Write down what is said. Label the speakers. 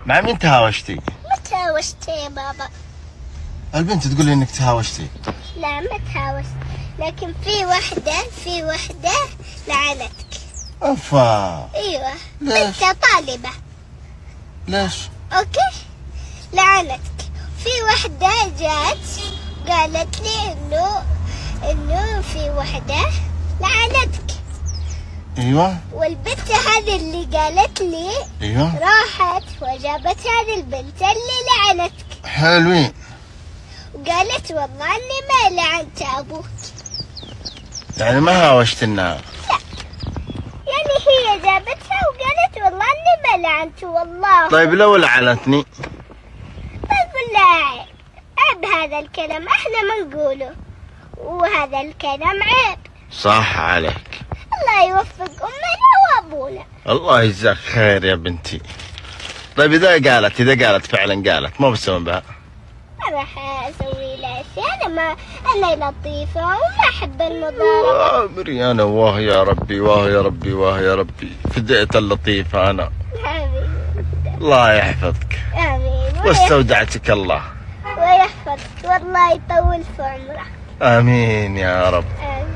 Speaker 1: مع مين تهاوشتي؟
Speaker 2: ما تهاوشت يا بابا.
Speaker 1: البنت تقول لي انك تهاوشتي.
Speaker 2: لا ما تهاوشت، لكن في وحدة لعنتك.
Speaker 1: اوفا.
Speaker 2: ايوه.
Speaker 1: ليش؟
Speaker 2: بنت طالبة.
Speaker 1: ليش؟
Speaker 2: اوكي، لعنتك. في وحدة جات قالت لي انه في وحدة لعنتك.
Speaker 1: ايوه.
Speaker 2: والبنت هذه اللي قالت لي
Speaker 1: ايوه.
Speaker 2: راحت وجابت هذه البنت اللي لعنتك،
Speaker 1: حلوين.
Speaker 2: وقالت والله اني ما لعنت ابوك.
Speaker 1: يعني ما هاوشتنا.
Speaker 2: يعني هي جابتها وقالت والله اني ما لعنت والله.
Speaker 1: طيب لو لعنتني؟
Speaker 2: طيب لا، عيب هذا الكلام، احنا ما نقوله، وهذا الكلام عيب.
Speaker 1: صح عليك.
Speaker 2: الله يوفق امنا وابونا.
Speaker 1: الله يجزاك خير يا بنتي. طيب اذا قالت فعلا قالت، ما بسوي بها.
Speaker 2: ما راح اسوي لها شيء، انا لطيفه وما احب المضاربه.
Speaker 1: امري انا، واه يا ربي واه يا ربي واه يا ربي، فديت اللطيفه انا.
Speaker 2: امين.
Speaker 1: الله يحفظك.
Speaker 2: امين.
Speaker 1: واستودعتك الله.
Speaker 2: ويحفظك والله يطول في عمرك.
Speaker 1: امين يا رب.
Speaker 2: امين.